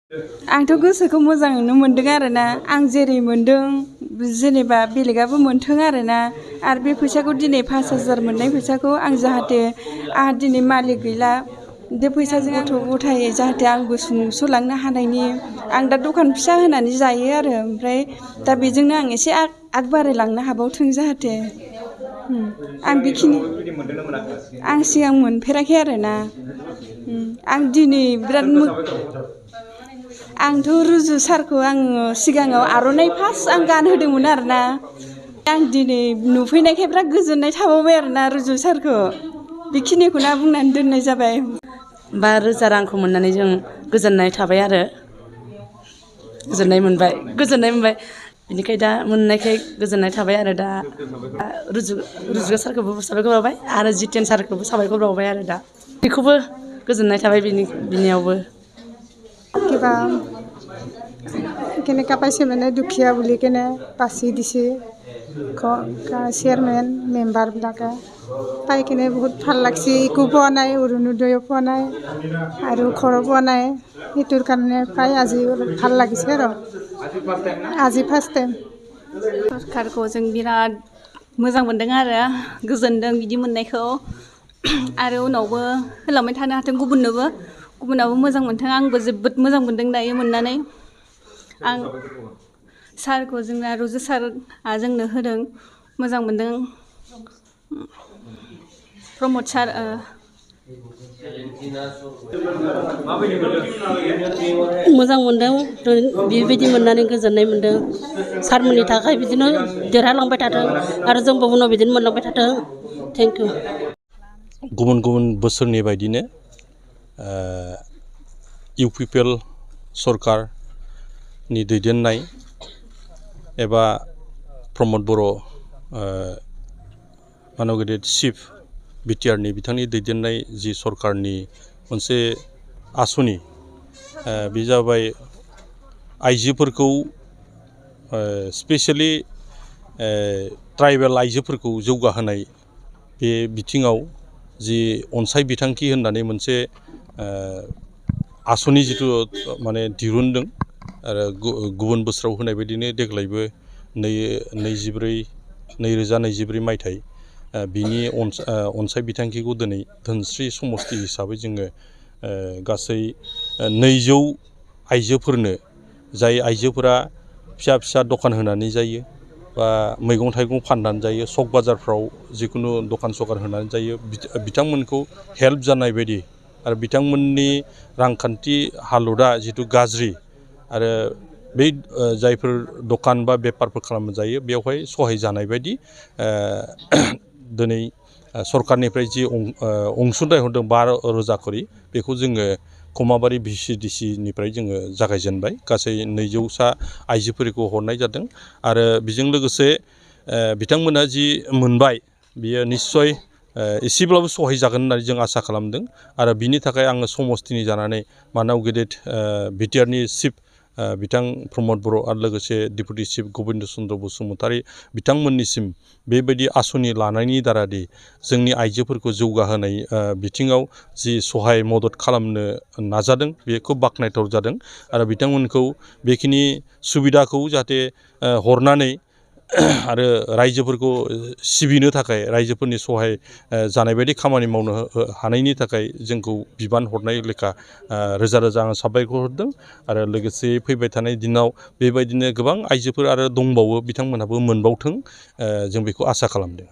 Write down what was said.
आंथ' गोसोखौ मोजाङैनो मोनदों आरोना आं जेरै मोनदों जेनेबा बेलेगाबो मोनथों आरोना आरो बे फैसाखौ दिनै 5000 मोननाय फैसाखौ आं जाहाथे आंहा दिनै मालिक गैला बे फैसाजों गथ' गथाय जाहाथे आंबो सुंस'लांनो हानायनि आं दा दखान फिसा होनानै जायो आरो ओमफ्राय दा बेजोंनो आं एसे आग बारायलांनो हाबावथों जाहाथे आं बेखिनि आं सिगां मोनफेराखै आरोना आं दिनै बिराद आंथ' रुजु सारखौ आङो सिगाङाव आर'नाइ फार्स्ट आं गानहोदोंमोन आरोना आं दिनै नुफैनायखाय बिराद गोजोननाय थाबावबाय आरोना रुजु सारखौ बेखिनिखौनो बुंनानै दोननाय जाबाय 5000 रांखौ मोननानै जों गोजोननाय थाबाय आरो गोजोननाय मोनबाय बिनिखाय दा मोननायखाय गोजोननाय थाबाय आरो दा रुजु सारखौबो साबायखर बावबाय आरो जितेन सारखौबो साबायखर बावबाय आरो दा बेखौबो गोजोननाय थाबाय बिनियावबो কিবা কেনেকা পাইছে মানে দুখীয়া বুলি কেনে বাছি দিছে চেয়াৰমেন মেম্বাৰবিলাকে পাই কিনে বহুত ভাল লাগছে একো পোৱা নাই অৰুণোদয়ো পোৱা নাই আৰু ঘৰো পোৱা নাই সেইটোৰ কাৰণে পাই আজি অলপ ভাল লাগিছে আৰু আজি ফাৰ্ষ্ট টাইম सरकारखौ जों बिराद मोजां मोनदों आरो गोजोनदों बिदि मोननायखौ आरो उनावबो होलांबाय थानो हाथों गुबुनाबो मोजां मोनथों आंबो जोबोद मोजां मोनदों दायो मोननानै आं सारखौ जोंना रुजु सारआ जोंनो होदों मोजां मोनदों प्रमद सार मोजां मोनदों बेबायदि मोननानै गोजोननाय मोनदों सारमोननि थाखाय बिदिनो देरहालांबाय थाथों आरो जोंबो उनाव बिदिनो मोनलांबाय थाथों थेंक इउ गुबुन बोसोरनि बायदिनो इउपिपिएल सरकारनि दैदेननाय एबा प्रमद बर' मानगेदेर चिफ बिटिआरनि बिथांनि दैदेननाय जि सरकारनि मोनसे आसनि बे जाबाय आइजोफोरखौ स्पेसियेलि ट्राइबेल आइजोफोरखौ जौगाहोनाय बे बिथिङाव जि अनसाय बिथांखि होननानै मोनसे आसनि जिथु माने दिरुनदों आरो गुबुन बोसोराव होनाय बायदिनो देग्लायबो 2024 मायथाइ बिनि अनसाय बिथांखिखौ दिनै धोनस्रि समस्ति हिसाबै जोङो गासै 200 आइजोफोरनो जाय आइजोफोरा फिसा दखान होनानै जायो बा मैगं थाइगं फाननानै जायो सक बाजारफ्राव जिखुनु दखान सखान होनानै जायो बिथांमोनखौ हेल्प जानाय बायदि आरो बिथांमोननि रांखान्थि हालोदा जिथु गाज्रि आरो बै जायफोर दखान बा बेफारफोर खालामना जायो बेवहाय सहाय जानाय बायदि दिनै सरकारनिफ्राय जि अनसुंथाइ हरदों 5,000 करि बेखौ जोङो कमाबारि VCDC निफ्राय जोङो जागायजेनबाय गासै 200सा आइजोफोरखौ हरनाय जादों आरो बेजों लोगोसे बिथांमोना जि मोनबाय बियो निश्चय एसेब्लाबो सहाय जागोन होननानै जों आसा खालामदों आरो बिनि थाखाय आङो समस्तिनि जानानै मानगेदेर बिटिआरनि चिफ बिथां प्रमद बर' आरो लोगोसे डेपुटि चिफ गबिन्द चन्द्र बसुमतारी बिथांमोननिसिम बेबायदि आसनि लानायनि दारादि जोंनि आइजोफोरखौ जौगाहोनाय बिथिङाव जि सहाय मदद खालामनो नाजादों बेखौ बाख्नायथाव जादों आरो बिथांमोनखौ बेखिनि सुबिदाखौ जाहाथे हरनानै आरो रायजोफोरखौ सिबिनो थाखाय रायजोफोरनि सहाय जानाय बायदि खामानि मावनो हानायनि थाखाय जोंखौ बिबान हरनाय लेखा रोजा आं साबायखर हरदों आरो लोगोसे फैबाय थानाय दिनाव बेबायदिनो गोबां आइजोफोर आरो दंबावो बिथांमोनहाबो मोनबावथों जों बेखौ आसा खालामदों।